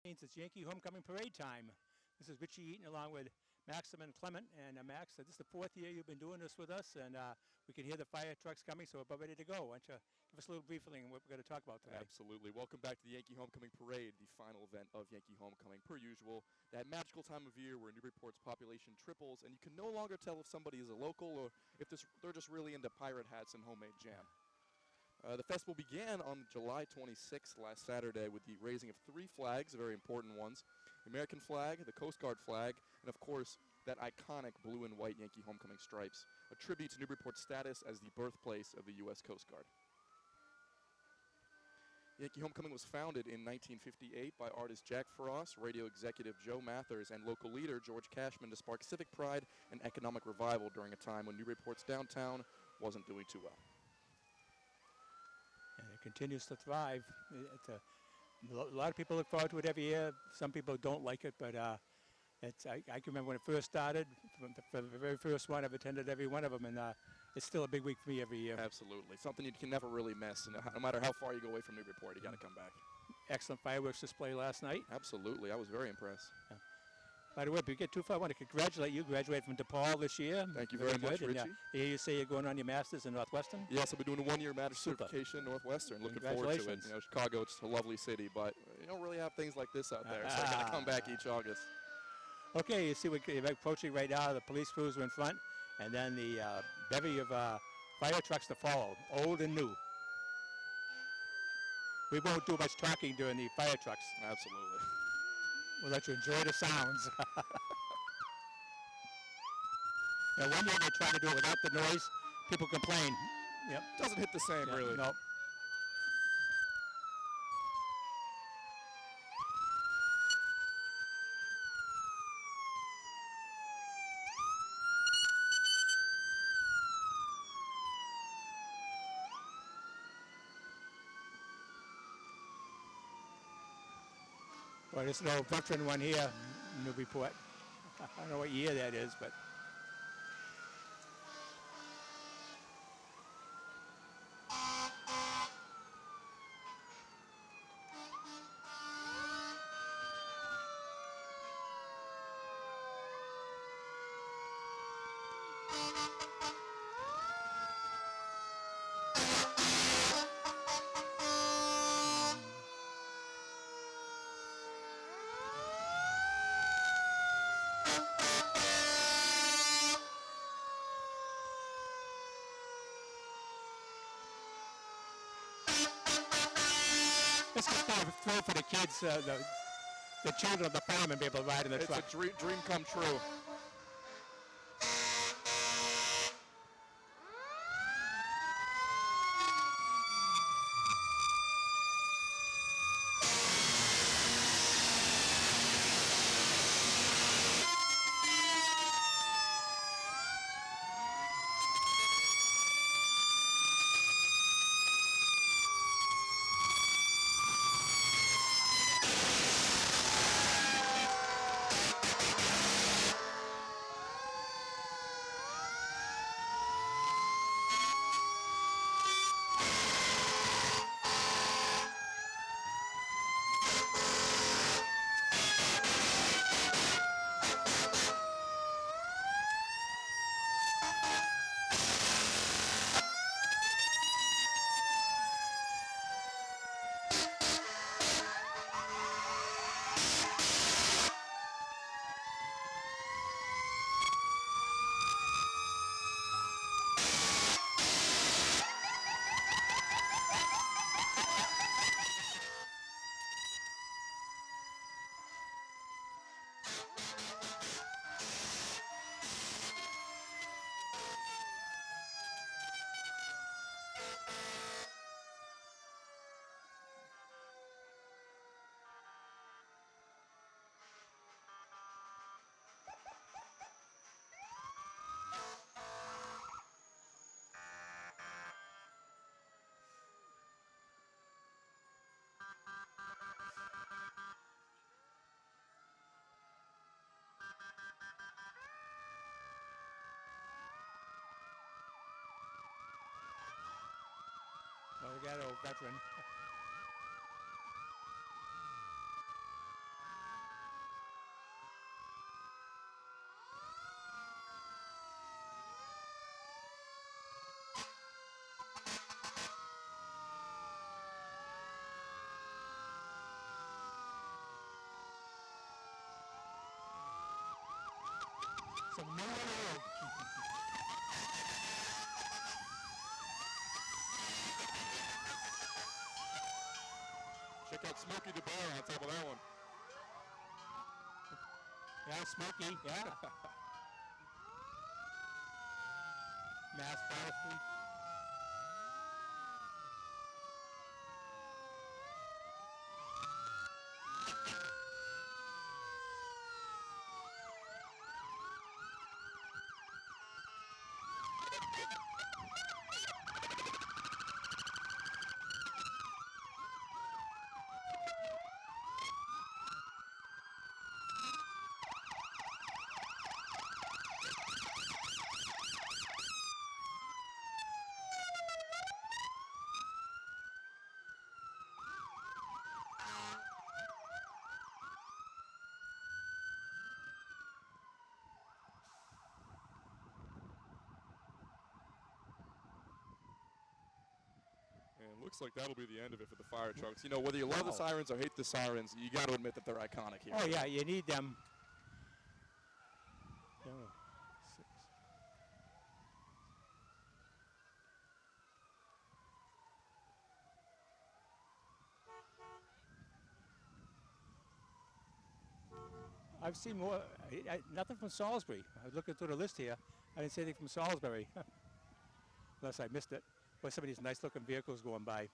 It's Yankee Homecoming Parade time. This is Richie Eaton along with Maxim and Clement. And Max, this is the fourth year you've been doing this with us, and we can hear the fire trucks coming, so we're about ready to go. Why don't you give us a little briefing on what we're going to talk about today? Absolutely. Welcome back to the Yankee Homecoming Parade, the final event of Yankee Homecoming. Per usual, that magical time of year where Newburyport's population triples, and you can no longer tell if somebody is a local or if they're just really into pirate hats and homemade jam. The festival began on July 26th last Saturday with the raising of 3 flags, very important ones. The American flag, the Coast Guard flag, and of course, that iconic blue and white Yankee Homecoming stripes, a tribute to Newburyport's status as the birthplace of the U.S. Coast Guard. Yankee Homecoming was founded in 1958 by artist Jack Frost, radio executive Joe Mathers, and local leader George Cashman to spark civic pride and economic revival during a time when Newburyport's downtown wasn't doing too well. And it continues to thrive. A lot of people look forward to it every year. Some people don't like it, but I can remember when it first started. For the very first one, I've attended every one of them, and it's still a big week for me every year. Absolutely. Something you can never really miss. And no matter how far you go away from Newburyport, you got to come back. Excellent fireworks display last night. Absolutely. I was very impressed. Yeah. By the way, if you get too far, I want to congratulate you. Graduated from DePaul this year. Thank you very much, Richie. I hear you say you're going on your master's in Northwestern? Yes, I'll be doing a 1-year master's certification in Northwestern. Looking forward to it. You know, Chicago, it's a lovely city, but you don't really have things like this out there, so I got to come back each August. Okay, you see we're approaching right now. The police crews are in front, and then the bevy of fire trucks to follow, old and new. We won't do much talking during the fire trucks. Absolutely. We'll let you enjoy the sounds. Now, one year they tried to do it without the noise. People complain. Yep. Doesn't hit the same, really. Nope. Well, there's no veteran one here in Newburyport. I don't know what year that is, but. This is kind of a thrill for the kids, the children of the farm, and be able to ride in the truck. It's a dream come true. Well, we got an old veteran. Some new and old. Check out Smokey the Bear on top of that one. Yeah, Smokey, yeah. Mass Forestry. And looks like that'll be the end of it for the fire trucks. You know, whether you love the sirens or hate the sirens, you got to admit that they're iconic here. Oh, yeah, you need them. Oh, 6. I've seen more, nothing from Salisbury. I was looking through the list here. I didn't see anything from Salisbury, unless I missed it. But some of these nice looking vehicles going by.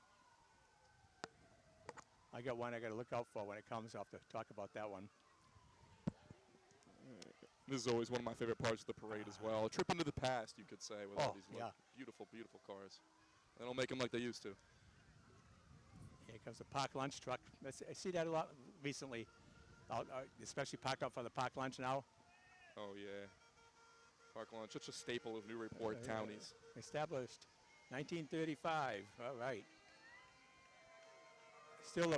I got one I got to look out for when it comes. I'll have to talk about that one. This is always one of my favorite parts of the parade as well. A trip into the past, you could say, with all these beautiful, beautiful cars. They don't make them like they used to. Here comes the park lunch truck. I see that a lot recently, especially parked out for the park lunch now. Oh, yeah. Park lunch, such a staple of Newburyport townies. Established 1935. All right. Still,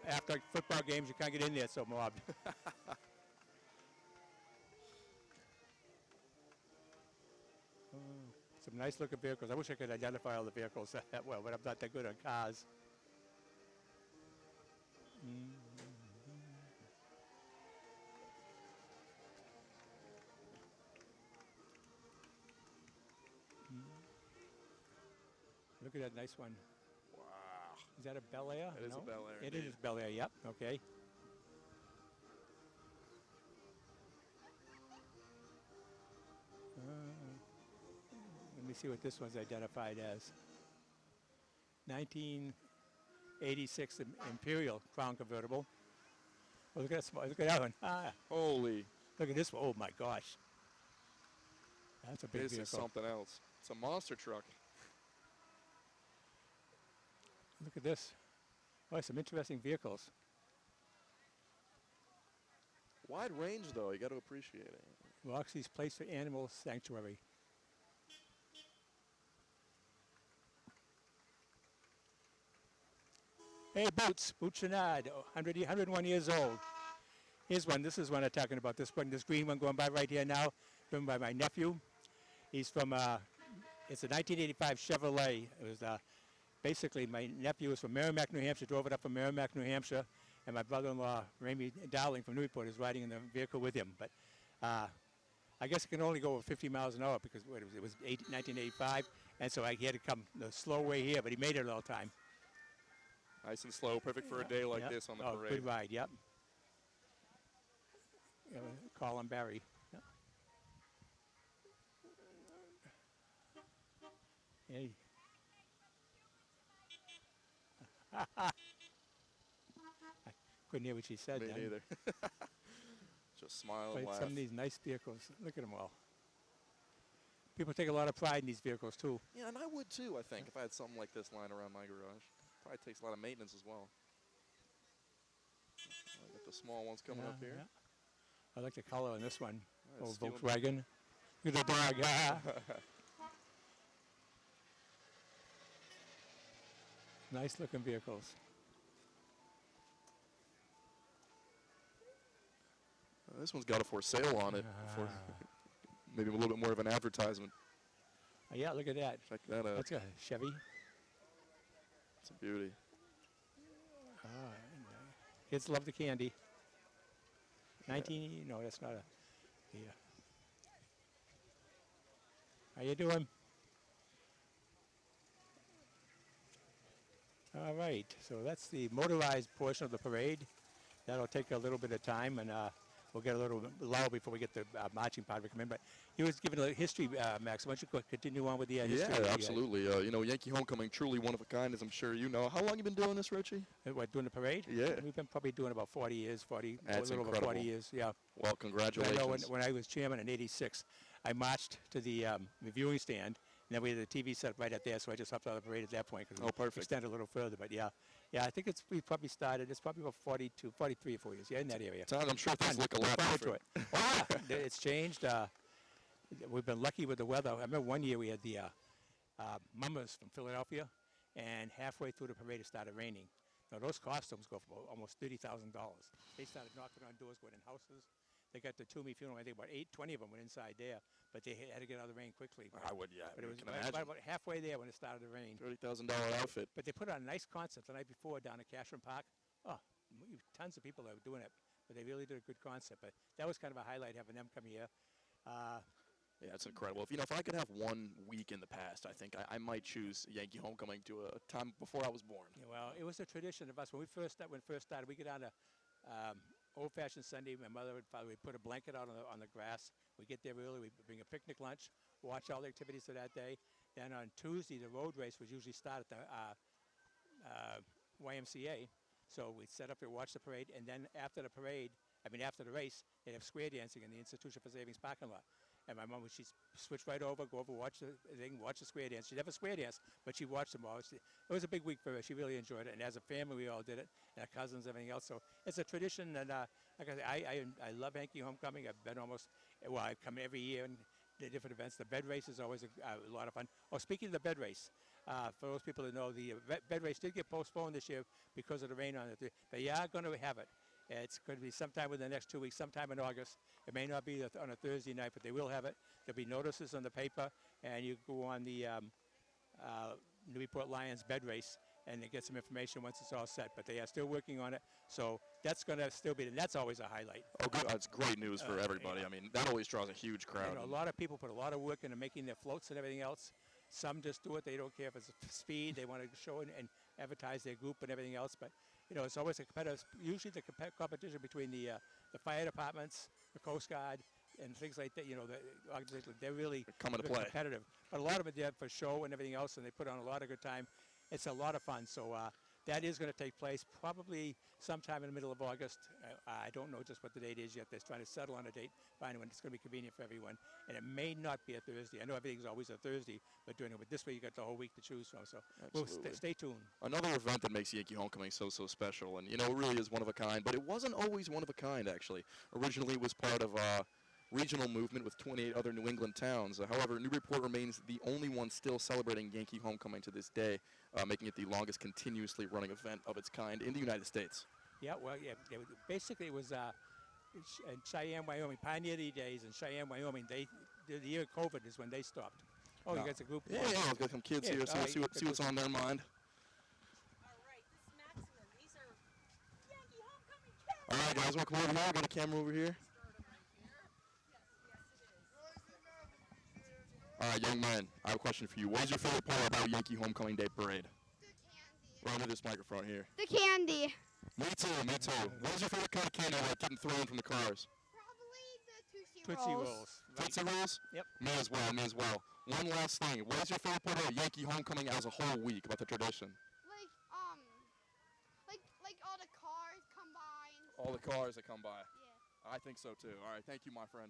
after football games, you can't get in there, so mobbed. Some nice looking vehicles. I wish I could identify all the vehicles that well, but I'm not that good on cars. Look at that nice one. Wow. Is that a Bel Air? It is a Bel Air. It is Bel Air, yep. Okay. Let me see what this one's identified as. 1986 Imperial Crown Convertible. Oh, look at that! Look at that one! Ah, holy! Look at this one! Oh my gosh! That's a big vehicle. This is something else. It's a monster truck. Look at this! Oh, some interesting vehicles. Wide range, though. You got to appreciate it. Roxy's Place for Animal Sanctuary. Hey, Boots Chenard, 101 years old. Here's one. This is one I'm talking about. This one, this green one going by right here now, driven by my nephew. He's from, it's a 1985 Chevrolet. It was basically my nephew was from Merrimack, New Hampshire, drove it up from Merrimack, New Hampshire, and my brother-in-law, Ramey Dowling from Newburyport, is riding in the vehicle with him. But I guess it can only go over 50 miles an hour because it was 1985, and so he had to come the slow way here, but he made it all the time. Nice and slow, perfect for a day like this on the parade. Good ride, yep. Colin Barry. Yep. Hey. I couldn't hear what she said. Me neither. Just smile and laugh. Some of these nice vehicles. Look at them all. People take a lot of pride in these vehicles, too. Yeah, and I would, too, I think, if I had something like this lying around my garage. Probably takes a lot of maintenance as well. I got the small ones coming up here. Yeah. I like the color on this one. Nice. Volkswagen. Look at the dog. Nice looking vehicles. This one's got a for sale on it. For maybe a little bit more of an advertisement. Yeah, look at that. Check that out. That's a Chevy. It's a beauty. Kids love the candy. No, that's not a. Yeah. How you doing? All right, so that's the motorized portion of the parade. That'll take a little bit of time, and we'll get a little lull before we get the marching part of it come in. But he was giving a history, Max. Why don't you continue on with the history? Yeah, absolutely. Yankee Homecoming, truly one of a kind, as I'm sure you know. How long you been doing this, Richie? What, doing the parade? Yeah. We've been probably doing about 40 years, That's a little incredible. over 40 years, yeah. Well, congratulations. I know when I was chairman in '86, I marched to the viewing stand, and then we had the TV set right up there, so I just hopped out of the parade at that point because we perfect. extended a little further. But yeah, I think we probably started. It's probably about 42, 43 or 4 years. Yeah, in that area. I'm sure things look a lot different. Oh, yeah, it's changed. We've been lucky with the weather. I remember one year we had the mummers from Philadelphia, and halfway through the parade it started raining. Now those costumes go for almost $30,000. They started knocking on doors, going in houses. They got the Toomey funeral. I think about 20 of them went inside there, but they had to get out of the rain quickly. I would, yeah. But it was can imagine. about halfway there when it started to rain. $30,000 outfit. But they put on a nice concert the night before down at Cashman Park. Oh, tons of people that were doing it, but they really did a good concert. But that was kind of a highlight having them come here. Yeah, it's incredible. If I could have 1 week in the past, I think I might choose Yankee Homecoming to a time before I was born. Yeah, well, it was a tradition of us when we first started. We get down to old-fashioned Sunday. My mother would put a blanket out on the grass. We get there early. We bring a picnic lunch, watch all the activities of that day. Then on Tuesday, the road race would usually start at the YMCA. So we'd set up there, watch the parade, and then after the race, they'd have square dancing in the Institution for Savings parking lot. And my mom she'd switch right over, go over, watch the thing, watch the square dance. She'd never square dance, but she watched them all. It was a big week for her. She really enjoyed it. And as a family, we all did it, and our cousins, everything else. So it's a tradition. And like I say, I love Yankee Homecoming. I've been I come every year and the different events. The bed race is always a lot of fun. Oh, speaking of the bed race, for those people that know, the bed race did get postponed this year because of the rain on it. They are going to have it. It's going to be sometime within the next 2 weeks, sometime in August. It may not be on a Thursday night, but they will have it. There'll be notices on the paper, and you go on the Newburyport Lions bed race and get some information once it's all set. But they are still working on it, so that's going to still be, and that's always a highlight. Oh, good. That's great news for everybody. Yeah. I mean, that always draws a huge crowd. A lot of people put a lot of work into making their floats and everything else. Some just do it. They don't care if it's speed. They want to show and advertise their group and everything else. But, it's always a competitive, usually the competition between the fire departments, the Coast Guard, and things like that. The organizations, they're really coming to play. Competitive. But a lot of it there for show and everything else, and they put on a lot of good time. It's a lot of fun. So that is going to take place probably sometime in the middle of August. I don't know just what the date is yet. They're trying to settle on a date, find when it's going to be convenient for everyone. And it may not be a Thursday. I know everything's always a Thursday, but this way you got the whole week to choose from. So we'll stay tuned. Another event that makes Yankee Homecoming so special, and it really is one of a kind. But it wasn't always one of a kind, actually. Originally, it was part of a regional movement with 28 other New England towns. However, Newburyport remains the only one still celebrating Yankee Homecoming to this day, making it the longest continuously running event of its kind in the United States. Yeah, well, yeah. Basically, it was in Cheyenne, Wyoming, Pioneer days in Cheyenne, Wyoming. The year of COVID is when they stopped. Oh, you got a group? Yeah, I've got some kids here, so see what's on their mind. All right, this is Maximum. These are Yankee Homecoming kids. All right, guys, want to come over here? I got a camera over here. All right, young man, I have a question for you. What is your favorite part about Yankee Homecoming Day Parade? The candy. Right into this microphone here. The candy. Me too. What is your favorite kind of candy like getting thrown from the cars? Probably the Tootsie Rolls. Tootsie Rolls? Yep. Me as well. One last thing. What is your favorite part about Yankee Homecoming as a whole week, about the tradition? Like all the cars combined. All the cars that come by. Yeah. I think so too. All right, thank you, my friend.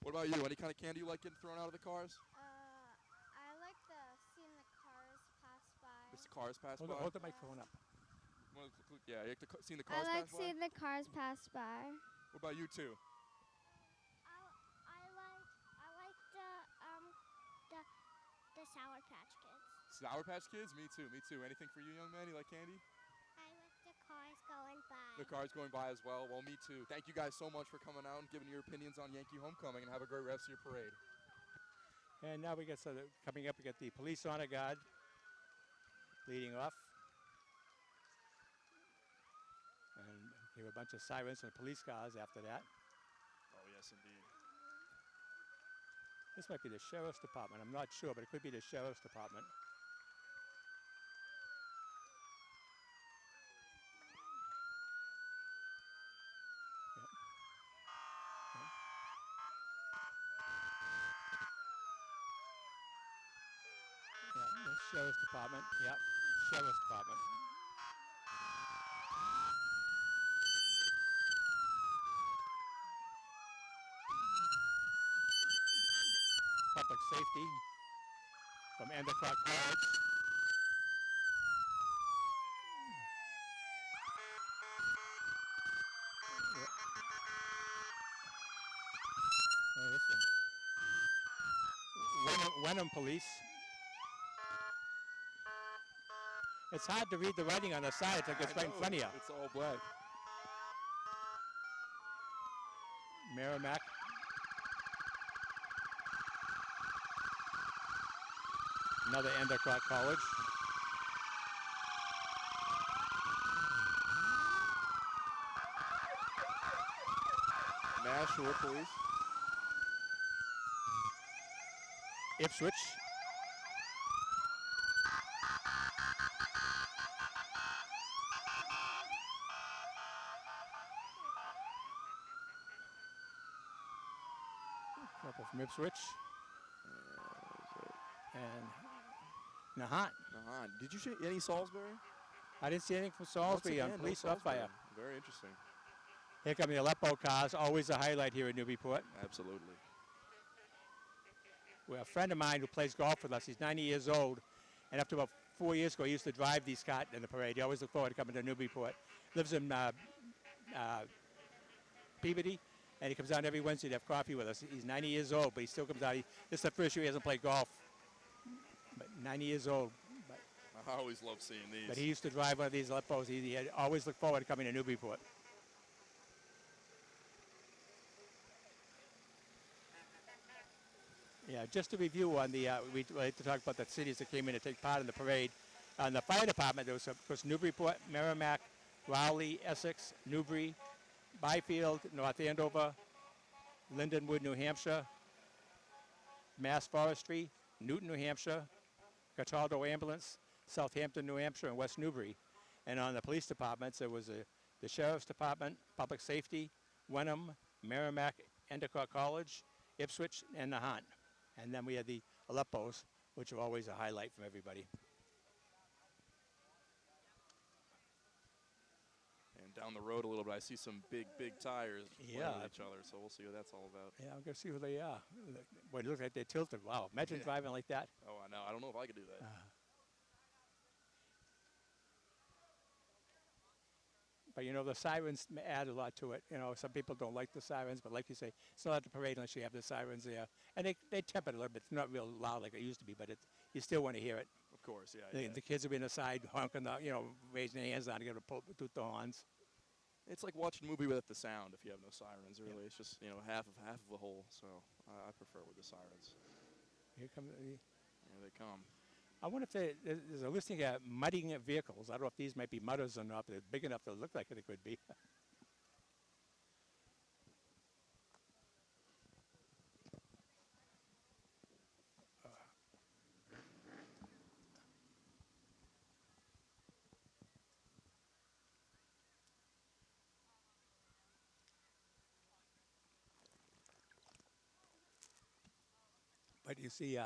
What about you? Any kind of candy you like getting thrown out of the cars? I like seeing the cars pass by. The cars pass by? Hold the microphone up. Yeah, you like seeing the cars I like pass by? seeing the cars pass by. What about you two? I like the Sour Patch Kids. Sour Patch Kids? Me too. Anything for you, young man? You like candy? I like the cars going by. The cars going by as well. Well, me too. Thank you guys so much for coming out and giving your opinions on Yankee Homecoming, and have a great rest of your parade. And now coming up, we got the Police Honor Guard leading off. And we have a bunch of sirens and police cars after that. Oh, yes, indeed. This might be the sheriff's department. I'm not sure, but it could be the sheriff's department. Yep. Yep. Yeah, the sheriff's department. Yep, sheriff's department. Public safety from Endicott College. Yep. Oh, this one. Wenham Police. It's hard to read the writing on the side. It's like it's I right in know, front of you. It's all black. Merrimack. Another Endicott College. Nashua Police. Ipswich. Couple from Ipswich. And Nahant. Did you see any Salisbury? I didn't see anything from Once Salisbury on again, no police or fire. Salisbury. Very interesting. Here come the Aleppo cars, always a highlight here in Newburyport. Absolutely. Well, a friend of mine who plays golf with us, he's 90 years old, and up to about 4 years ago, he used to drive these cars in the parade. He always looked forward to coming to Newburyport. Lives in Peabody, and he comes down every Wednesday to have coffee with us. He's 90 years old, but he still comes out. This is the first year he hasn't played golf, but 90 years old. I always love seeing these. But he used to drive one of these Aleppos. He had always looked forward to coming to Newburyport. Yeah, just to review on the, we like to talk about the cities that came in to take part in the parade. On the fire department, there was, of course, Newburyport, Merrimack, Rowley, Essex, Newbury, Byfield, North Andover, Lindenwood, New Hampshire, Mass Forestry, Newton, New Hampshire, Cataldo Ambulance, Southampton, New Hampshire, and West Newbury. And on the police departments, there was the Sheriff's Department, Public Safety, Wenham, Merrimack, Endicott College, Ipswich, and Nahant. And then we had the Aleppos, which are always a highlight from everybody. And down the road a little bit, I see some big tires playing with each other, so we'll see what that's all about. Yeah, I'm going to see who they are. Boy, it looks like they're tilted. Wow, imagine driving like that. Oh, I know. I don't know if I could do that. But, you know, the sirens add a lot to it. You know, some people don't like the sirens, but like you say, it's not at the parade unless you have the sirens there. And they temper it a little bit. It's not real loud like it used to be, but you still want to hear it. Of course, yeah. The kids will be on the side honking, raising their hands down to get to toot the horns. It's like watching a movie without the sound if you have no sirens, really. It's just, half of the whole, so I prefer with the sirens. Here come Here they come. I wonder if there's a listing of mudding vehicles. I don't know if these might be mudders or not, but they're big enough to look like they could be. But you see,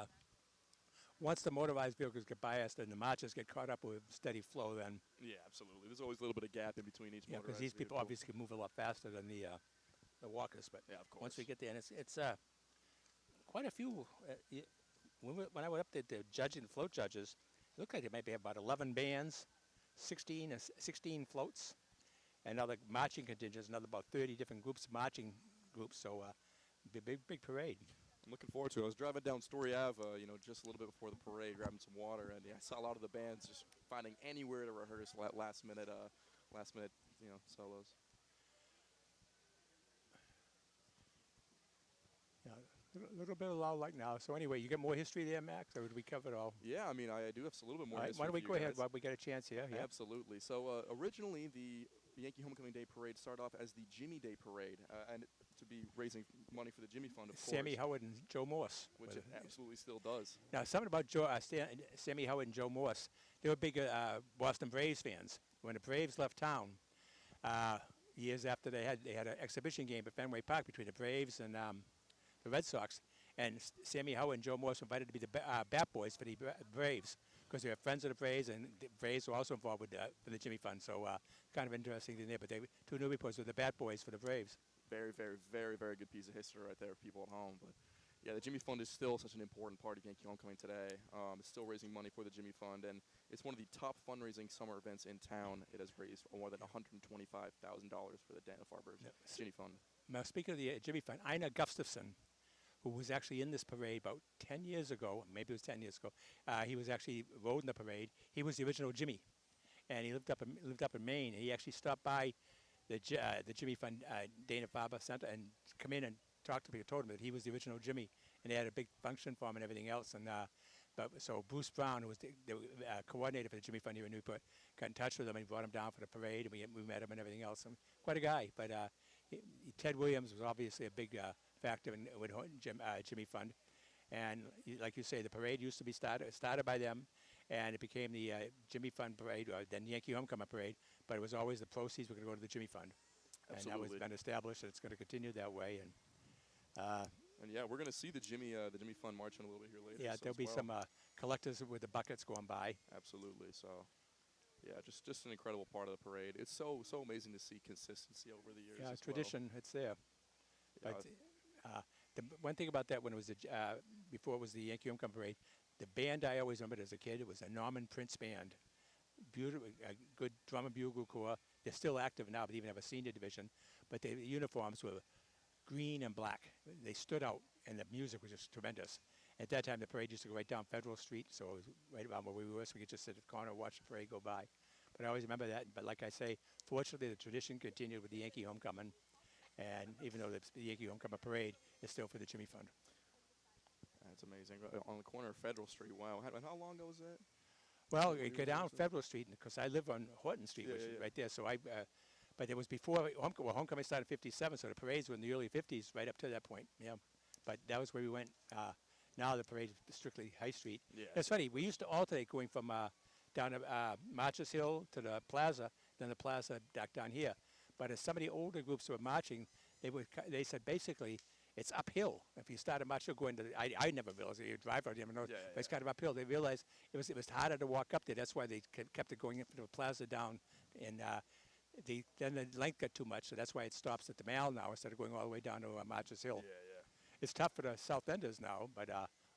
once the motorized vehicles get biased and the marchers get caught up with steady flow, then Yeah, absolutely. There's always a little bit of gap in between each motorized because these people vehicle. obviously can move a lot faster than the walkers. But Yeah, of course. once we get there, and it's quite a few. When I went up there to judging float judges, it looked like they maybe have about 11 bands, 16 floats, and other marching contingents, another about 30 different groups, marching groups. So big parade. I'm looking forward to it. I was driving down Story Ave, just a little bit before the parade, grabbing some water, and I saw a lot of the bands just finding anywhere to rehearse last minute solos. Yeah, a little bit of loud like now. So anyway, you get more history there, Max, or did we cover it all? Yeah, I mean, I do have a little bit more All right, history why don't we for go you ahead guys. while we get a chance here? Yeah. Absolutely. So originally, the Yankee Homecoming Day Parade started off as the Jimmy Day Parade, and to be raising money for the Jimmy Fund, of Sammy course, Howard and Joe Morse. which it absolutely still does. Now, something about Sammy Howard and Joe Morse. They were big Boston Braves fans. When the Braves left town, years after they had an exhibition game at Fenway Park between the Braves and the Red Sox, and Sammy Howard and Joe Morse were invited to be the bat boys for the Braves because they were friends of the Braves, and the Braves were also involved with for the Jimmy Fund. So kind of interesting thing there. But they two Newburyports were the bat boys for the Braves. Very, very, very, very good piece of history right there for people at home. But yeah, the Jimmy Fund is still such an important part of Yankee Homecoming today. It's still raising money for the Jimmy Fund, and it's one of the top fundraising summer events in town. It has raised more than $125,000 for the Dana-Farber Jimmy Fund. Now, speaking of the Jimmy Fund, Ina Gustafson, who was actually in this parade about 10 years ago, maybe it was 10 years ago, he was actually rode in the parade. He was the original Jimmy, and he lived up in Maine. He actually stopped by the Jimmy Fund Dana-Farber Center and come in and talked to me and told him that he was the original Jimmy, and they had a big function for him and everything else. And so Bruce Brown, who was the coordinator for the Jimmy Fund here in Newport, got in touch with him and he brought him down for the parade, and we met him and everything else. And quite a guy, but Ted Williams was obviously a big factor in with Jimmy Fund. And like you say, the parade used to be started by them, and it became the Jimmy Fund parade, or then Yankee Homecoming parade, but it was always the proceeds were going to go to the Jimmy Fund. Absolutely. And that was been established, and it's going to continue that way. And yeah, we're going to see the Jimmy Fund marching a little bit here later. Yeah, so there'll as be well. some collectors with the buckets going by. Absolutely. So, yeah, just an incredible part of the parade. It's so amazing to see consistency over the years. Yeah, as tradition, it's there. Well. But the one thing about that, when it was before it was the Yankee Homecoming parade, the band I always remembered as a kid, it was a Norman Prince band. Beautiful, good drum and bugle corps. They're still active now, but even have a senior division. But the uniforms were green and black. They stood out, and the music was just tremendous. At that time, the parade used to go right down Federal Street, so it was right around where we were, so we could just sit at the corner and watch the parade go by. But I always remember that. But like I say, fortunately, the tradition continued with the Yankee Homecoming, and even though the Yankee Homecoming parade is still for the Jimmy Fund. That's amazing. On the corner of Federal Street. Wow. How long ago was that? Well, you go down Federal Street, because I live on Horton Street, which is right there. So but it was before Homecoming started in '57, so the parades were in the early '50s, right up to that point. Yeah, but that was where we went. Now the parade is strictly High Street. Yeah. It's funny. We used to alternate going from down to Marches Hill to the Plaza, then the Plaza back down here. But as some of the older groups were marching, they said basically it's uphill. If you start a march, you'll go into I never realized it. You drive out, you never know. Yeah, But it's kind of uphill. They realized it was harder to walk up there. That's why they kept it going into the Plaza down. And then the length got too much, so that's why it stops at the Mall now instead of going all the way down to Marches Hill. Yeah. It's tough for the South Enders now, but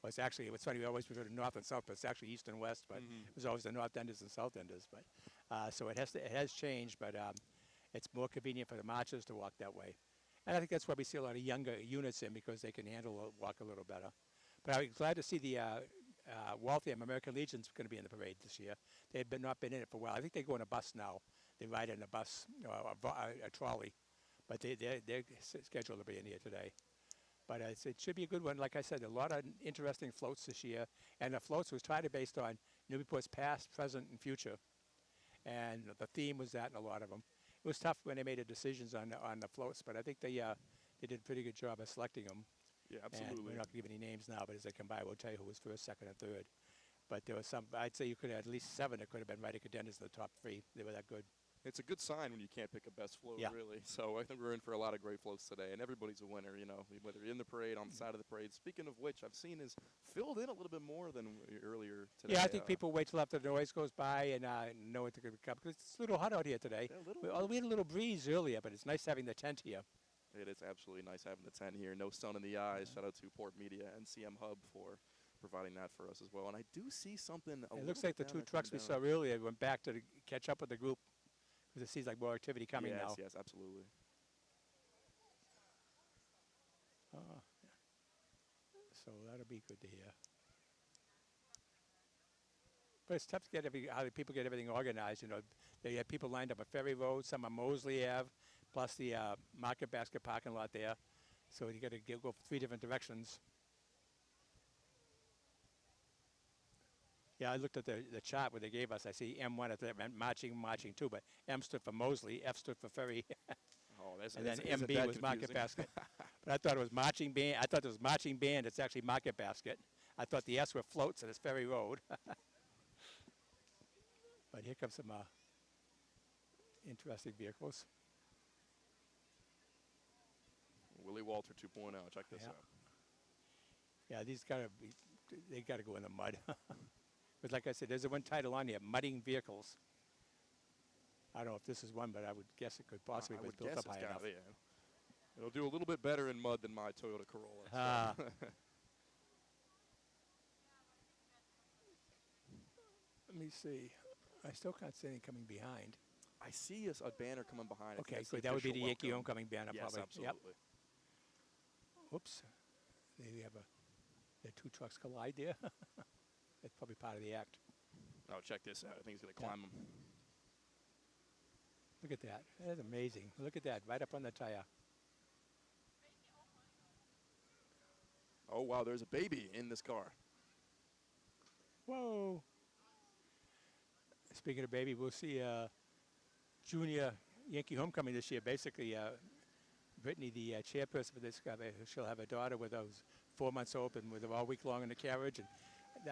it's funny, we always refer to North and South, but it's actually East and West, but it was always the North Enders and South Enders. But so it has changed, but it's more convenient for the marchers to walk that way. And I think that's why we see a lot of younger units in, because they can walk a little better. But I'm glad to see the Waltham American Legion's going to be in the parade this year. They've not been in it for a while. I think they go in a bus now. They ride in a bus, a trolley, but they're scheduled to be in here today. But it should be a good one. Like I said, a lot of interesting floats this year, and the floats was trying to based on Newburyport's past, present, and future. And the theme was that in a lot of them. It was tough when they made the decisions on the floats, but I think they did a pretty good job of selecting them. Yeah, absolutely. And we're not going to give any names now, but as they come by, we'll tell you who was first, second, and third. But there was some, I'd say you could have at least 7 that could have been right contenders in the top 3. They were that good. It's a good sign when you can't pick a best float, really. So I think we're in for a lot of great floats today, and everybody's a winner, whether you're in the parade, on the side of the parade. Speaking of which, I've seen is filled in a little bit more than earlier today. Yeah, I think people wait till after the noise goes by and know what they're going to come, because it's a little hot out here today. Yeah, we had a little breeze earlier, but it's nice having the tent here. It is absolutely nice having the tent here. No sun in the eyes. Shout out to PortMedia, NCM Hub for providing that for us as well. And I do see something. It looks like the 2 trucks we saw earlier went back to catch up with the group, because it seems like more activity coming now. Yes, absolutely. So that'll be good to hear. But it's tough to get how people get everything organized. They have people lined up at Ferry Road, some on Mosley Ave, plus the Market Basket parking lot there. So you got to go 3 different directions. Yeah, I looked at the chart where they gave us. I see M1 at that, marching 2, but M stood for Mosley, F stood for Ferry. Oh, that's And then isn't MB that was Market confusing? Basket. But I thought it was marching band. I thought it was marching band. It's actually Market Basket. I thought the S were floats at this ferry road. But here comes some interesting vehicles. Willie Walter 2.0. Check this Yeah. out. Yeah, they gotta go in the mud. But like I said, there's one title on here, Mudding Vehicles. I don't know if this is one, but I would guess it could possibly I be would built guess up high it's enough. gotta be. It'll do a little bit better in mud than my Toyota Corolla. So. Ah. Let me see. I still can't see anything coming behind. I see a banner coming behind. I think Okay, that's the good. That would be the official Yankee welcome. Homecoming banner, Yes, probably. absolutely. Yep. Whoops. There we have the two trucks collide there. That's probably part of the act. Oh, check this out. I think he's going to Yeah. climb them. Look at that. That's amazing. Look at that, right up on the tire. Oh, wow, there's a baby in this car. Whoa. Speaking of baby, we'll see junior Yankee Homecoming this year. Basically, Brittany, the chairperson for this, she'll have a daughter with those 4 months old and with her all week long in the carriage. And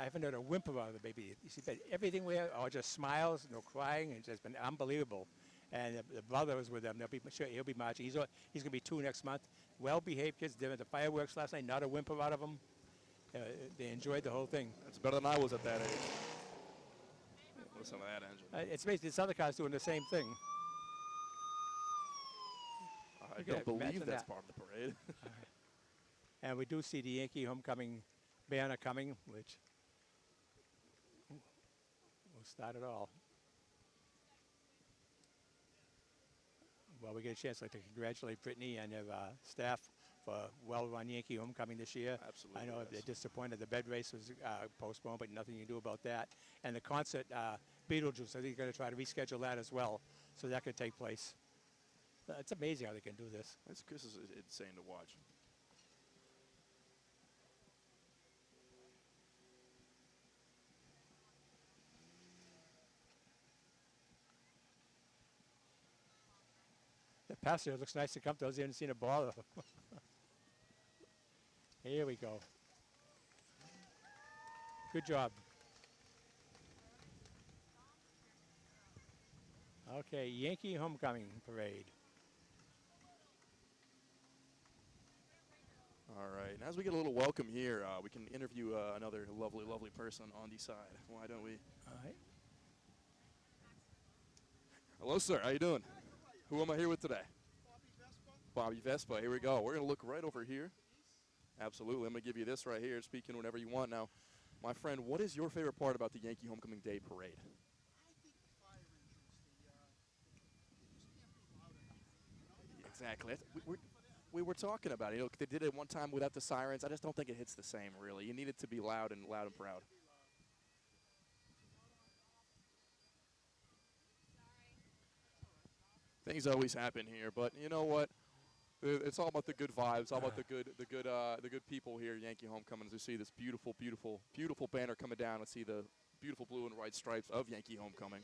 I haven't heard a whimper out of the baby. You see, but everything we have, all just smiles, no crying, and it's just been unbelievable. And the brother was with them. He'll be marching. He's going to be 2 next month. Well-behaved kids. They went to fireworks last night. Not a whimper out of them. They enjoyed the whole thing. That's better than I was at that age. Listen to that engine. It's basically this other car's doing the same thing. I Look at don't that, believe imagine that's that. part of the parade. And we do see the Yankee Homecoming banner coming, which will start it all. Well, we get a chance to congratulate Brittany and her staff for a well-run Yankee Homecoming this year. Absolutely, I know yes. they're disappointed the bed race was postponed, but nothing you can do about that. And the concert, Beetlejuice, I think they're going to try to reschedule that as well, so that could take place. It's amazing how they can do this. This is insane to watch. The passenger looks nice to come to. Those who haven't seen a ball. Here we go. Good job. Okay, Yankee Homecoming Parade. All right, and as we get a little welcome here, we can interview another lovely, lovely person on the side. Why don't we? All right. Hello, sir. How you doing? Who am I here with today? Bobby Vespa. Here we go. We're going to look right over here. Absolutely. I'm going to give you this right here. Speaking whenever you want. Now, my friend, what is your favorite part about the Yankee Homecoming Day Parade? Exactly. We were talking about it. You know, they did it one time without the sirens. I just don't think it hits the same, really. You need it to be loud and proud. Things always happen here, but you know what? It's all about the good vibes, all about the good people here. Yankee Homecoming. As you see this beautiful, beautiful, beautiful banner coming down. Let's see the beautiful blue and white stripes of Yankee Homecoming.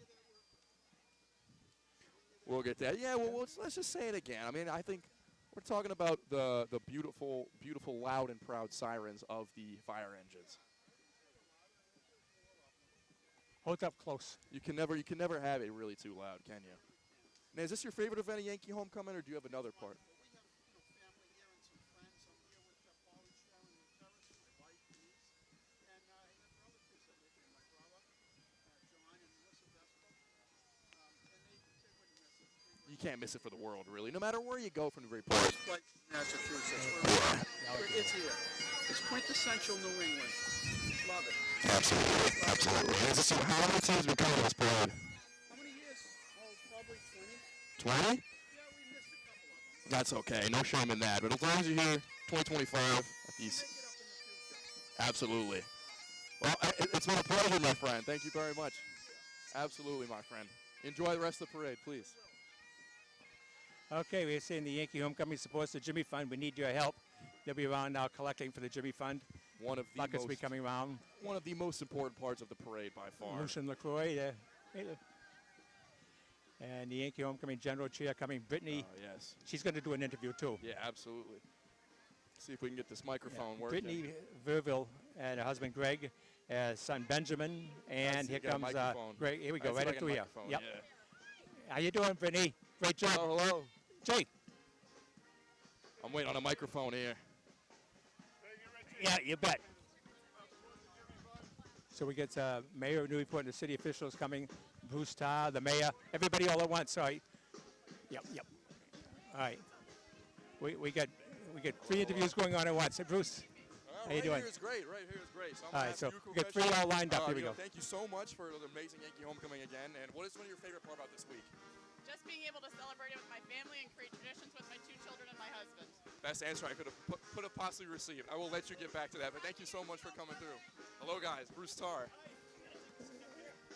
We'll get that. Yeah, well, let's just say it again. I mean, I think we're talking about the beautiful, beautiful, loud and proud sirens of the fire engines. Hold up close. You can never have it really too loud, can you? Now, is this your favorite event of Yankee Homecoming, or do you have another part? You can't miss it for the world, really. No matter where you go from Newburyport. Massachusetts. It's here. It's quintessential New England. Love it. Absolutely, absolutely. How many teams been coming to this parade? How many years? Oh, probably 20. 20? Yeah, we missed a couple of them. That's okay. No shame in that. But as long as you're here, 2025 at these. Make it up in the future. Absolutely. Well, it's been a pleasure, my friend. Thank you very much. Absolutely, my friend. Enjoy the rest of the parade, please. Okay, we're saying the Yankee Homecoming supports the Jimmy Fund. We need your help. They'll be around now collecting for the Jimmy Fund. One of Buckets will be coming around. one of the most important parts of the parade by far. Lucian LaCroix there. And the Yankee Homecoming General Chair coming, Brittany. Yes. She's going to do an interview too. Yeah, absolutely. See if we can get this microphone working. Brittany Verville and her husband Greg, son Benjamin, and here comes Greg. Here we go, right up to here. Yep. Yeah. How you doing, Brittany? Great job. Hello. Jay. I'm waiting on a microphone here. Yeah, you bet. So we get Mayor of Newburyport and the city officials coming, Bruce Tarr, the mayor, everybody all at once. So yep. All right. We get 3 interviews going on at once. Hey, Bruce, how you doing? Right here is great. So I'm all right, so we get 3 all lined up. Here we go. Thank you so much for the amazing Yankee Homecoming again. And what is one of your favorite part about this week? Just being able to celebrate it with my family and create traditions with my 2 children and my husband. Best answer I could have possibly received. I will let you get back to that, but thank you so much for coming through. Hello, guys. Bruce Tarr.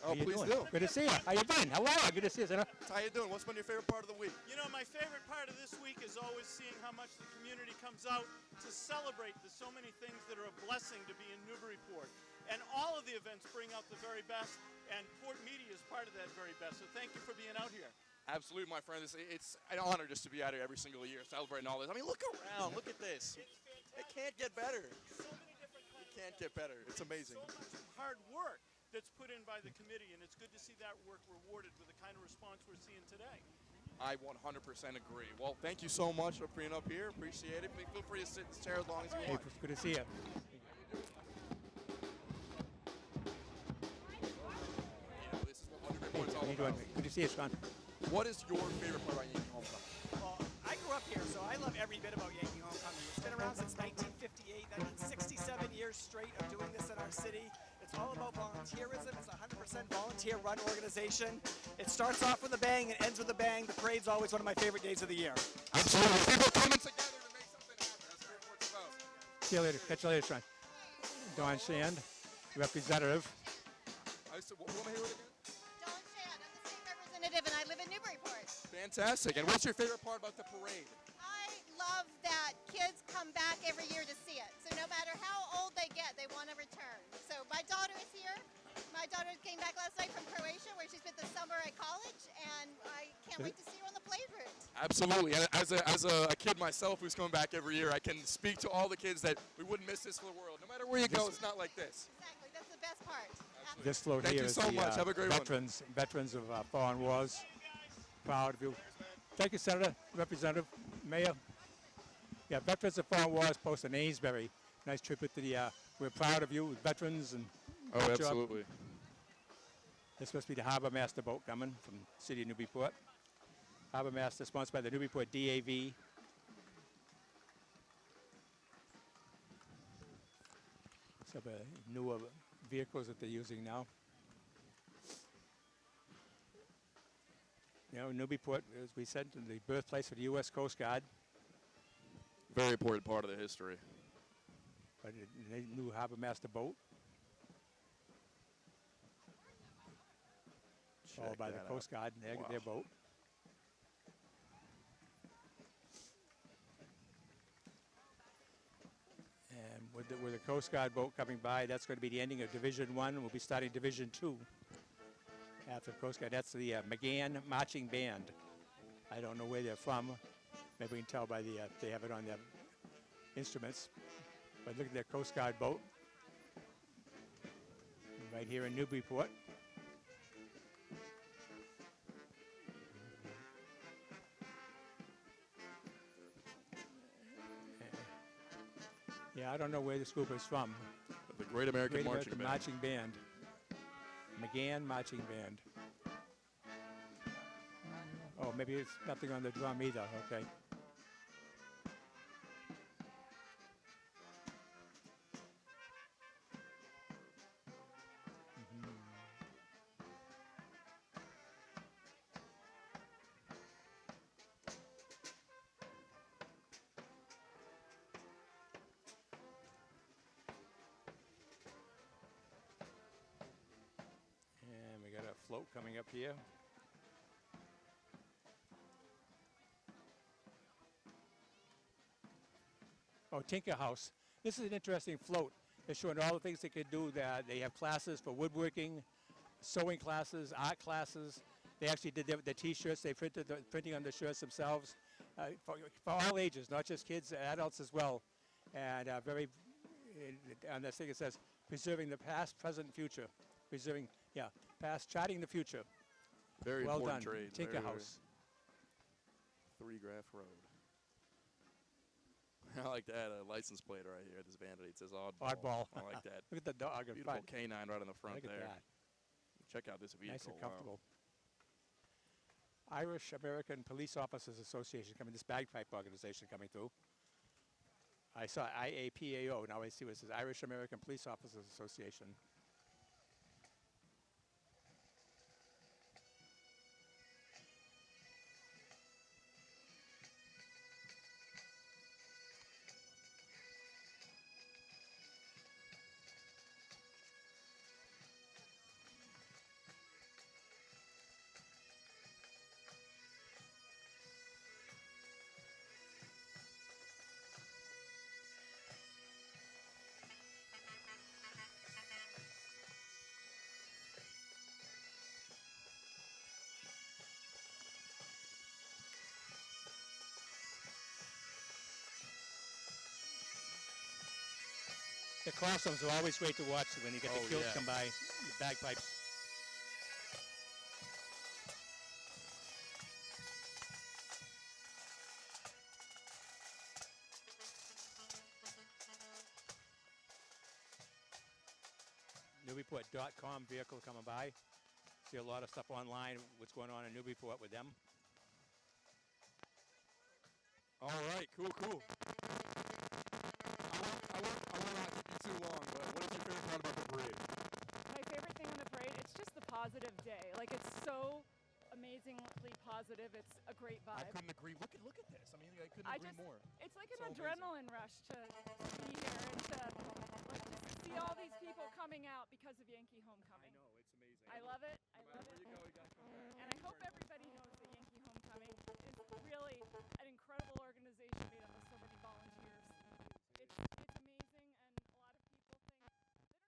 How you please doing? do. Good to see you. How you been? Hello. Good to see you, sir. How you doing? What's been your favorite part of the week? You know, my favorite part of this week is always seeing how much the community comes out to celebrate the so many things that are a blessing to be in Newburyport. And all of the events bring out the very best, and PortMedia is part of that very best. So thank you for being out here. Absolutely, my friend. It's an honor just to be out here every single year celebrating all this. I mean, look around. Look at this. It can't get better. So many different colors. It can't get better. It's amazing. So much hard work that's put in by the committee, and it's good to see that work rewarded with the kind of response we're seeing today. I 100% agree. Well, thank you so much for being up here. Appreciate it. Feel free to sit in this chair as long as you Hey, want. it's good to see you. This is what Newburyport's all How you doing? about. Good to see you, Sean. What is your favorite part about Yankee Homecoming? Well, I grew up here, so I love every bit about Yankee Homecoming. It's been around since 1958. That means 67 years straight of doing this in our city. It's all about volunteerism. It's a 100% volunteer-run organization. It starts off with a bang and ends with a bang. The parade's always one of my favorite days of the year. Absolutely. People coming together to make something happen. That's what it's about. See you later. Catch you later, Sean. Dawn Shand, representative. What am I here with again? Dawn Shand, I'm the state representative, and I live in Newburyport. Fantastic. And what's your favorite part about the parade? I love that kids come back every year to see it. So no matter how old they get, they want to return. So my daughter is here. My daughter came back last night from Croatia, where she spent the summer at college, and I can't wait to see her on the parade route. Absolutely. And as a kid myself who's coming back every year, I can speak to all the kids that we wouldn't miss this for the world. No matter where you go, it's not like this. Exactly. That's the best part. This float Thank here you is so the much. Have a great veterans of foreign wars. Proud of you. Thank you, Senator, Representative, Mayor. Yeah, Veterans of Foreign Wars post in Amesbury. Nice tribute to the, we're proud of you, veterans. And Oh, good job. absolutely. This must be the Harbor Master boat coming from the city of Newburyport. Harbor Master, sponsored by the Newburyport DAV. Some newer vehicles that they're using now. You know, Newburyport, as we said, the birthplace of the U.S. Coast Guard. Very important part of the history. But the new Harbor Master boat. Followed by the Coast Guard and their boat. And with the Coast Guard boat coming by, that's going to be the ending of Division 1. We'll be starting Division 2 after the Coast Guard. That's the McGann Marching Band. I don't know where they're from. Maybe we can tell by the, they have it on their instruments. But look at their Coast Guard boat. Right here in Newburyport. Yeah, I don't know where this group is from. The Great American Marching Band. Marching Band. McGann Marching Band. Oh, maybe it's nothing on the drum either. Okay. And we got a float coming up here. Oh, Tinker House. This is an interesting float. They're showing all the things they could do. That they have classes for woodworking, sewing classes, art classes. They actually did the T-shirts. They printed the printing on the shirts themselves for all ages, not just kids, adults as well. And on this thing it says, preserving the past, present, future. Preserving, past, charting the future. Very well important done. trade. Tinker House. 3 Graph Road. I like that license plate right here. This Vanity. It says Oddball. Oddball. I like that. Look at the dog. Beautiful canine right on the front Look there. at that. Check out this vehicle. Nice and wow. comfortable. Irish American Police Officers Association coming. This bagpipe organization coming through. I saw IAPAO. Now I see what it says. Irish American Police Officers Association. The crossums are always great to watch when you get the kilts come by, the bagpipes. Newburyport.com vehicle coming by. See a lot of stuff online, what's going on in Newburyport with them. All right, cool. I will not keep you too long, but what is your favorite part about the parade? My favorite thing on the parade, it's just the positive day. Like, it's so amazingly positive. It's a great vibe. I couldn't agree. Look at this. I mean, I couldn't agree more. It's like So an adrenaline rush to be here and to like, just see all these people coming out because of Yankee Homecoming. I know, it's amazing. I love it. No matter where you go, you gotta come back. And I hope everybody knows that Yankee Homecoming is really an incredible organization made up of so many volunteers. It's amazing, and a lot of people think they don't even.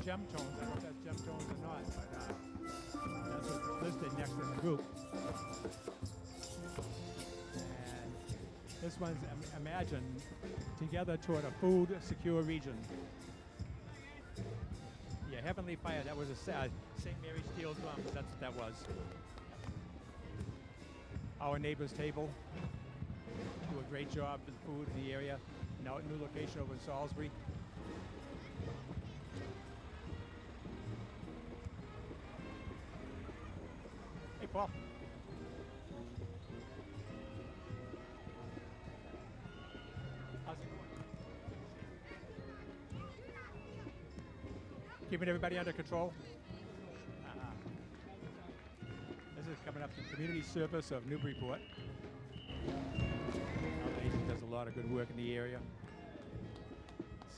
gem tones. I don't know if that's gem tones or not, but that's what's listed next in the group. And this one's Imagine Together Toward a Food Secure Region. Yeah, Heavenly Fire, that was a St. Mary's Steel Drums, that's what that was. Our Neighbor's Table do a great job with food in the area. Now a new location over in Salisbury. Hey, Paul. How's it going? Keeping everybody under control? This is coming up to Community Service of Newburyport. Our agent does a lot of good work in the area.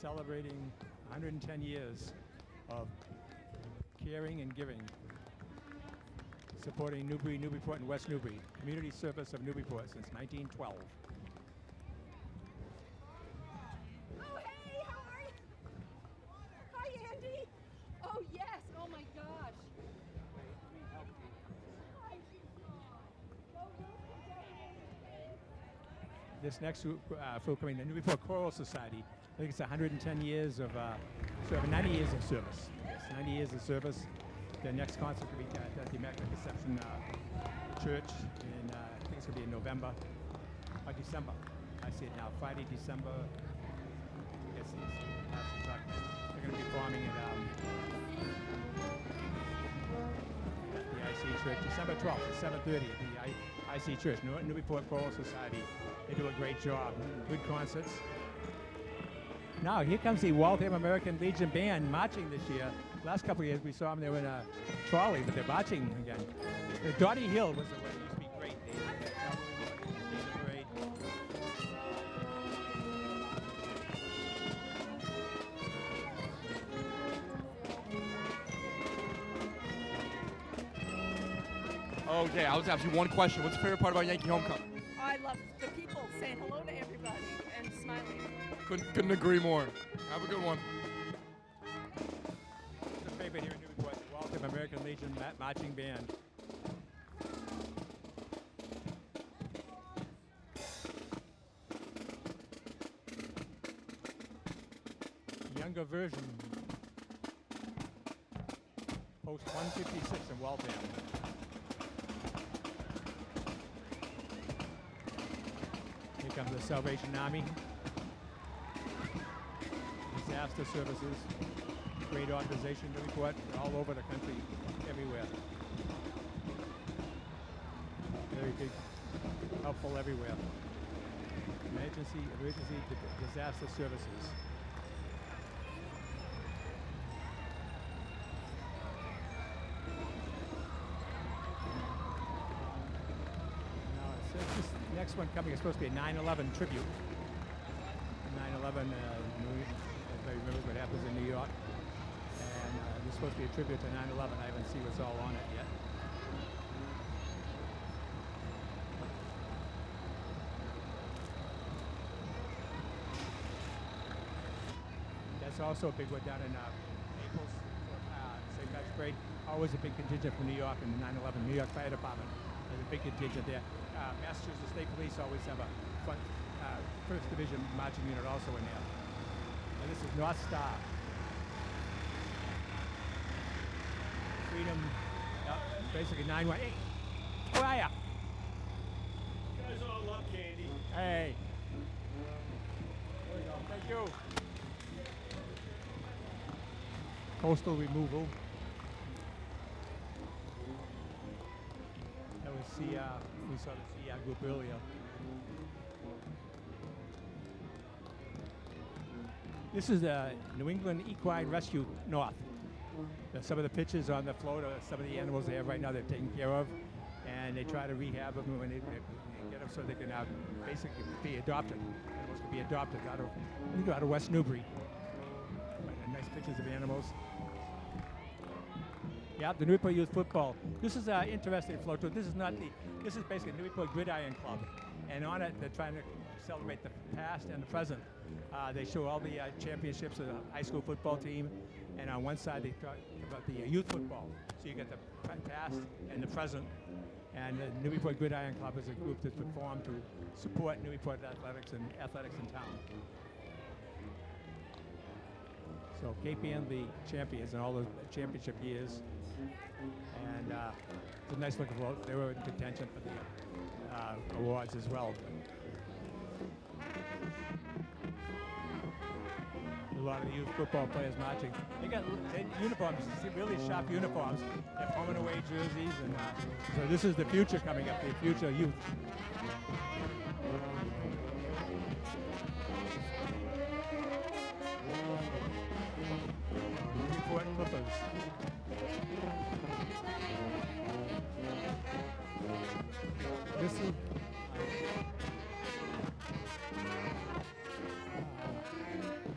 Celebrating 110 years of caring and giving. Supporting Newbury, Newburyport, and West Newbury. Community Service of Newburyport since 1912. Oh, hey, how are you? Hi, Andy. Oh, yes. Oh, my gosh. This next group coming, the Newburyport Choral Society. I think it's 110 years of, 90 years of service. Yes, 90 years of service. The next concert will be at the Immaculate Conception Church in, I think it's going to be in November or December. I see it now, Friday, December. Yes, they're going to be performing at the IC Church, December 12th at 7:30 at the IC Church, Newburyport Choral Society. They do a great job, good concerts. Now, here comes the Waltham American Legion Band marching this year. Last couple of years we saw them, they were in a trolley, but they're marching again. Dottie Hill was the one that used to be great. They lead the parade. Okay, I was asking you one question. What's your favorite part about Yankee Homecoming? I love the people saying hello to everybody and smiling. Couldn't agree more. Have a good one. It's a favorite here in Newburyport, the Waltham American Legion Marching Band. Younger version. Post 156 in Waltham. Here comes the Salvation Army. Disaster services, great organization to report all over the country, everywhere. Very big, helpful everywhere. Emergency disaster services. Now it says this next one coming is supposed to be a 9/11 tribute. 9/11. Everybody remembers what happens in New York. And this is supposed to be a tribute to 9/11. I haven't seen what's all on it yet. That's also a big one down in Naples, St. Patrick's Parade. Always a big contingent from New York and the 9/11 New York Fire Department. There's a big contingent there. Massachusetts State Police always have a front, 1st Division marching unit also in there. And this is North Star. Freedom, basically 918. How are ya? You guys all love candy. Hey. There we go. Thank you. Coastal removal. That was CR. We saw the CR group earlier. This is the New England Equine Rescue North. Some of the pictures on the float are some of the animals they have right now they're taking care of, and they try to rehab them when they get them so they can basically be adopted. Animals can be adopted out of West Newbury. Nice pictures of animals. Yeah, the Newburyport Youth Football. This is an interesting float tour. This is basically Newburyport Gridiron Club, and on it they're trying to celebrate the past and the present. They show all the championships of the high school football team, and on one side they talk about the youth football. So you get the past and the present. And the Newburyport Gridiron Club is a group that's been formed to support Newburyport athletics in town. So Cape Ann, the champions in all the championship years, and it's a nice looking road. They were in contention for the awards as well. A lot of the youth football players marching. They got uniforms, really sharp uniforms. They're home and away jerseys, and so this is the future coming up, the future youth. Newburyport Clippers. This is.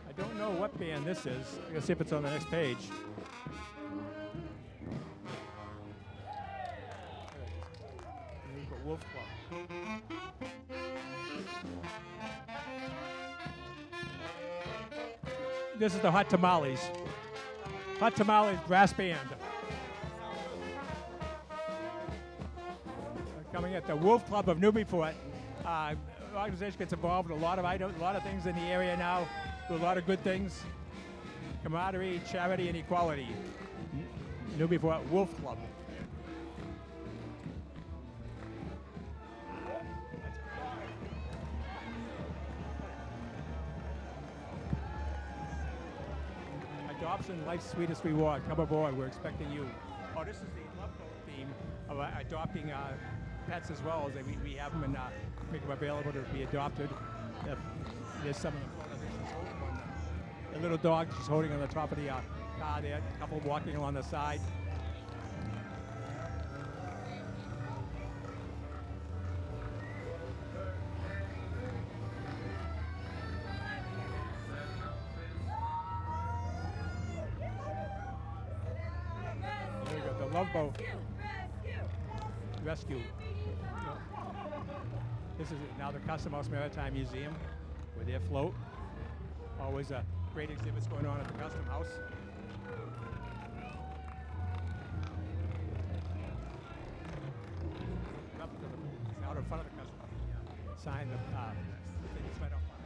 I don't know what band this is. Let's see if it's on the next page. Wolf Club. This is the Hot Tamales. Hot Tamales Brass Band. Coming at the Wolf Club of Newburyport. The organization gets involved in a lot of things in the area now. Do a lot of good things. Camaraderie, charity, and equality. Newburyport Wolf Club. Adoption, life's sweetest reward. Come aboard, we're expecting you. Oh, this is the Love Boat theme of adopting pets as well. As we have them and make them available to be adopted. There's some of the a little dog she's holding on the top of the car there, a couple walking along the side. There we go, the Love Boat Rescue. This is now the Custom House Maritime Museum with their float. Always great exhibits going on at the Custom House. It's out in front of the Custom House. Sign the things right up front.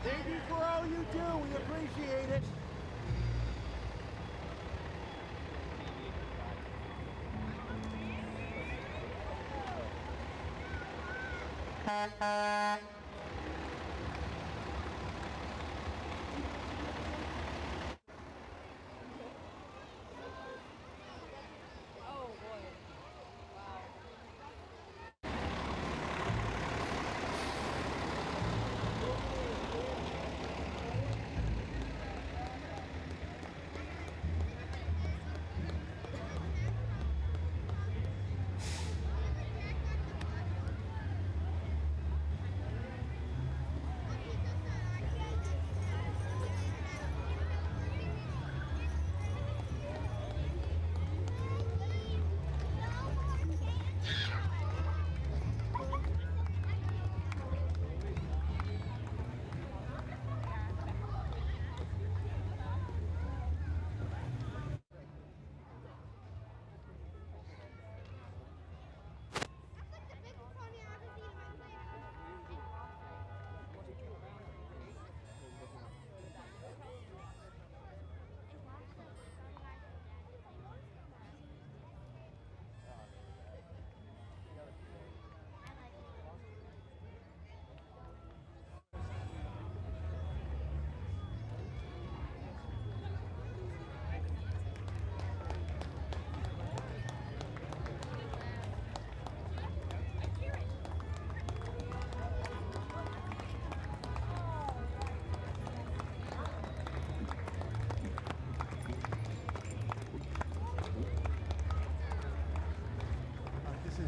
Thank you for all you do. We appreciate it.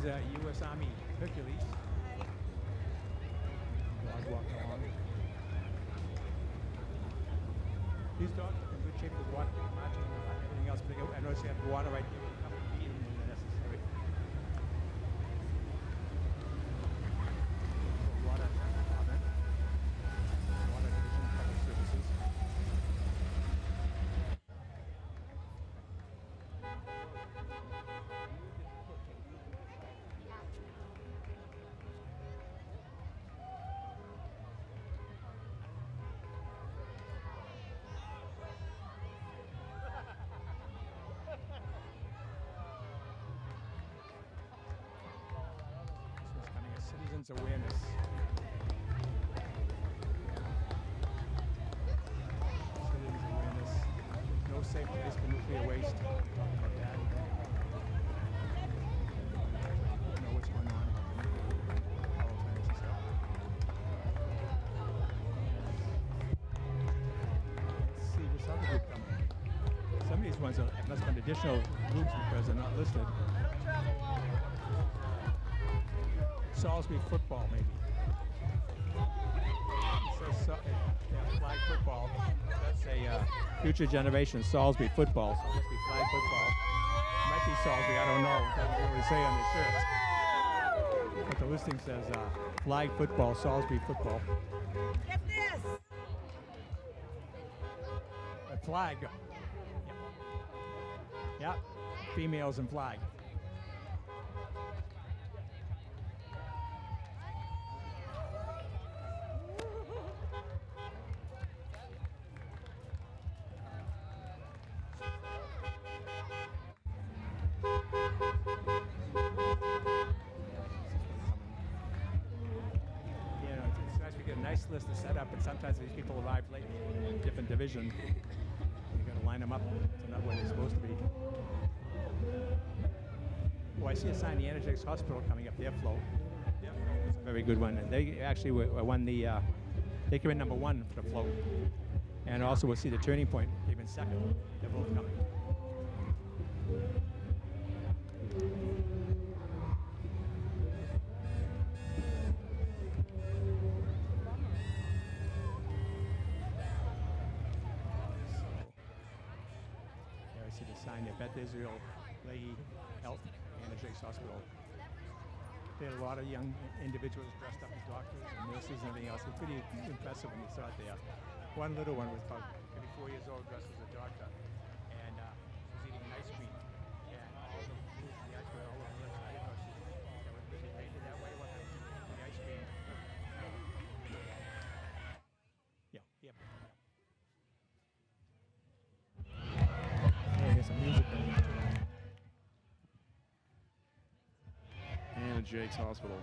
is a U.S. Army Hercules. Dog walking along. These dogs are in good shape with walking, marching, and everything else. But I notice they have water right there with a cup of feed them when necessary. Water department. Water division, public services. This was coming as citizens awareness. Citizens awareness. No safe place for nuclear waste. Talking about that. People know what's going on. Power plants and stuff. Let's see this other group coming. Some of these ones must have been additional groups because they're not listed. Salisbury football, maybe. It says flag football. That's a future generation Salisbury football. So it must be flag football. It might be Salisbury, I don't know. It doesn't really say on the shirt. But the listing says flag football, Salisbury football. Get this! A flag. Yep. Females and flag. It's nice we get a nice list to set up, but sometimes these people arrive late in a different division. You got to line them up to not where they're supposed to be. Oh, I see a sign, the Energetics Hospital coming up, their float. It's a very good one, and they actually won the, they came in number 1 for the float. And also we'll see the Turning Point, they've been second. They're both coming. There I see the sign there, Beth Israel Leahy Health Energetics Hospital. They had a lot of young individuals dressed up as doctors and nurses and everything else. It was pretty impressive when you saw it there. One little one was about maybe 4 years old, dressed as a doctor, and she was eating an ice cream. And all the food, the ice cream, all over the list. I didn't know she made it that way. What the ice cream? Yeah, yep. Oh, here's some music going on. And Jake's Hospital.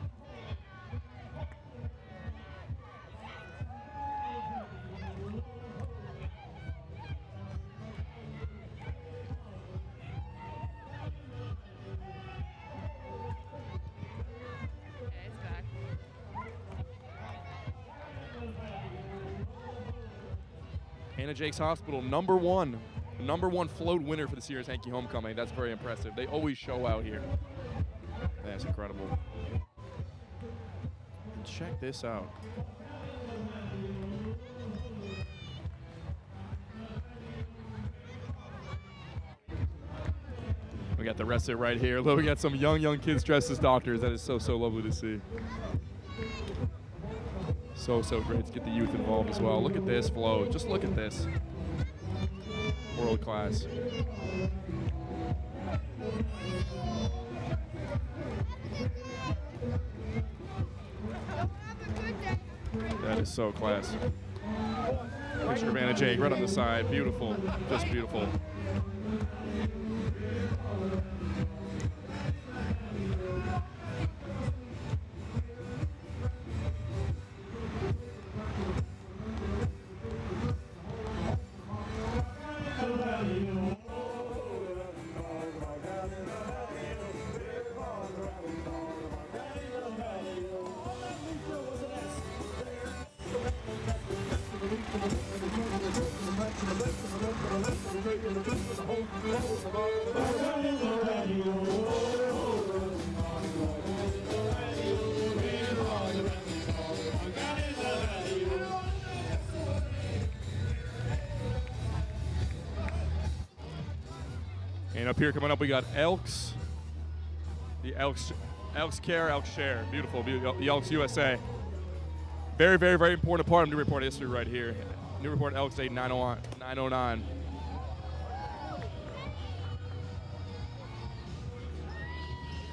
Hannah Jake's Hospital, number one float winner for this year's Yankee Homecoming. That's very impressive. They always show out here. That's incredible. And check this out. We got the rest of it right here. Look, we got some young kids dressed as doctors. That is so lovely to see. So great to get the youth involved as well. Look at this float. Just look at this. World class. That is so class. Picture of Anna Jake right on the side. Beautiful. Just beautiful. And up here coming up, we got Elks. The Elks Care, Elks Share. Beautiful, the Elks USA. Very, very, very important part of Newburyport history right here. Newburyport Elks Day 909.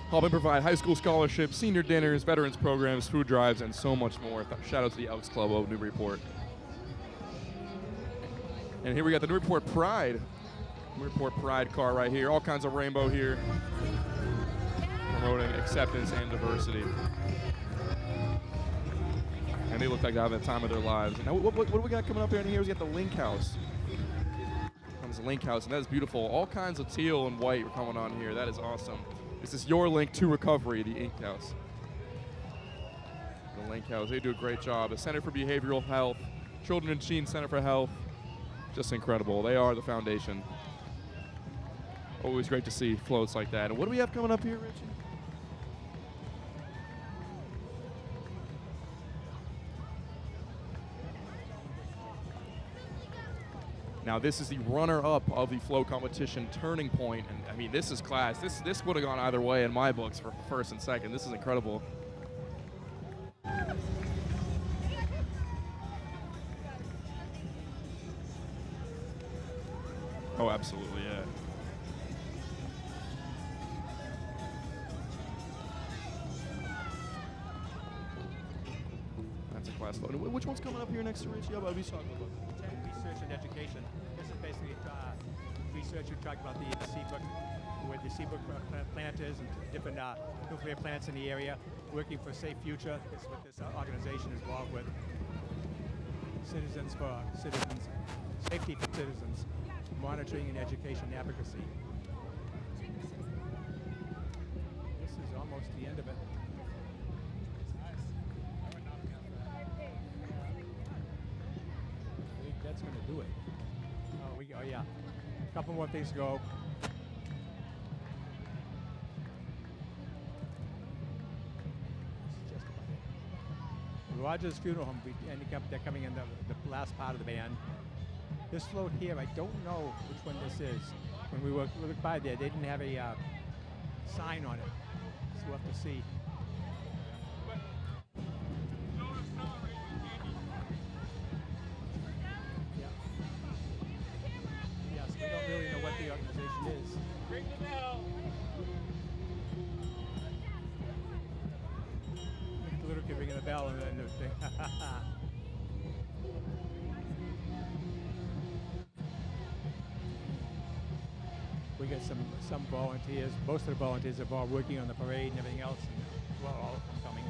Helping provide high school scholarships, senior dinners, veterans programs, food drives, and so much more. Shout out to the Elks Club of Newburyport. And here we got the Newburyport Pride. Newburyport Pride car right here. All kinds of rainbow here. Promoting acceptance and diversity. And they look like they're having the time of their lives. Now, what do we got coming up here? And here we got the Link House. Comes the Link House, and that is beautiful. All kinds of teal and white are coming on here. That is awesome. This is your link to recovery, the Link House. The Link House, they do a great job. The Center for Behavioral Health, Children and Teen Center for Health, just incredible. They are the foundation. Always great to see floats like that. And what do we have coming up here, Richie? Now this is the runner-up of the float competition, Turning Point, and I mean this is class. This would have gone either way in my books for first and second. This is incredible. Oh, absolutely, yeah. That's a class float. Which one's coming up here next to Richie? How about we talking about? Research and education. This is basically research. We talk about the Seabrook, where the Seabrook plant is, and different nuclear plants in the area. Working for a safe future is what this organization is involved with. Citizens for citizens, safety for citizens, monitoring and education advocacy. This is almost the end of it. That's going to do it. Oh yeah. A couple more things to go. Just about it. Rogers Funeral Home, they're coming in the last part of the band. This float here, I don't know which one this is. When we looked by there, they didn't have a sign on it. So we'll have to see. Really know what the organization is. Ring the bell. The little kid ringing the bell and then the thing. We got some volunteers. Most of the volunteers are all working on the parade and everything else. And, well, all of them coming.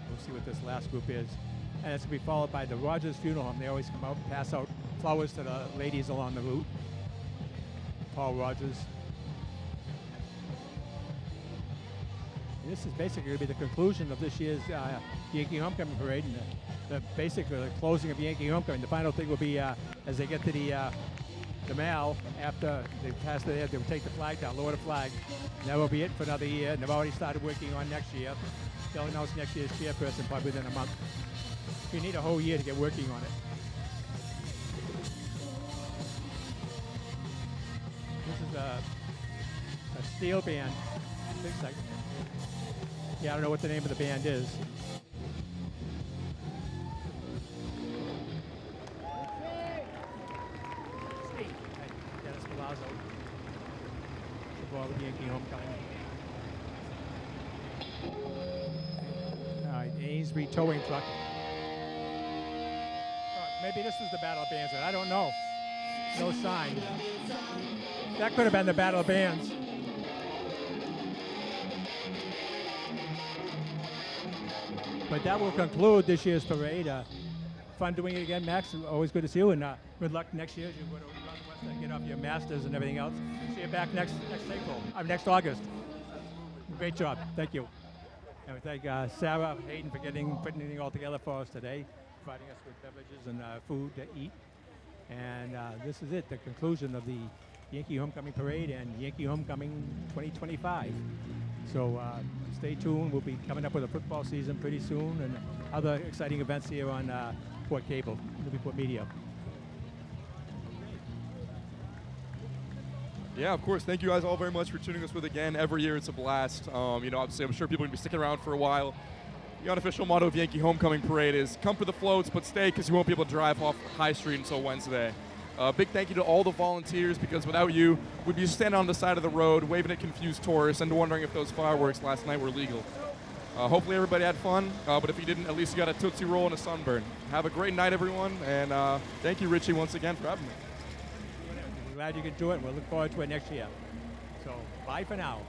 We'll see what this last group is. And it's going to be followed by the Rogers Funeral Home. They always come out and pass out flowers to the ladies along the route. Paul Rogers. And this is basically going to be the conclusion of this year's Yankee Homecoming Parade, and basically the closing of Yankee Homecoming. The final thing will be as they get to the mall, after they pass the they will take the flag down, lower the flag. And that will be it for another year. And they've already started working on next year. They'll announce next year's chairperson probably within a month. You need a whole year to get working on it. This is a steel band. Looks like. Yeah, I don't know what the name of the band is. Dennis Palazzo. The Yankee Homecoming. All right, Ainsbury towing truck. Maybe this was the Battle of Bands. I don't know. No sign. That could have been the Battle of Bands. But that will conclude this year's parade. Fun doing it again, Max. Always good to see you, and good luck next year as you go to West and get off your masters and everything else. See you back next next August. Great job. Thank you. And we thank Sarah Hayden for putting everything all together for us today, providing us with beverages and food to eat. And this is it, the conclusion of the Yankee Homecoming Parade and Yankee Homecoming 2025. So stay tuned. We'll be coming up with a football season pretty soon and other exciting events here on Port Cable, Newburyport Media. Yeah, of course. Thank you guys all very much for tuning us with again. Every year it's a blast. Obviously, I'm sure people are going to be sticking around for a while. The unofficial motto of Yankee Homecoming Parade is come for the floats, but stay because you won't be able to drive off High Street until Wednesday. Big thank you to all the volunteers, because without you, we'd be standing on the side of the road waving at confused tourists and wondering if those fireworks last night were legal. Hopefully everybody had fun, but if you didn't, at least you got a Tootsie Roll and a sunburn. Have a great night, everyone, and thank you, Richie, once again for having me. We're glad you could do it, and we'll look forward to it next year. So, bye for now.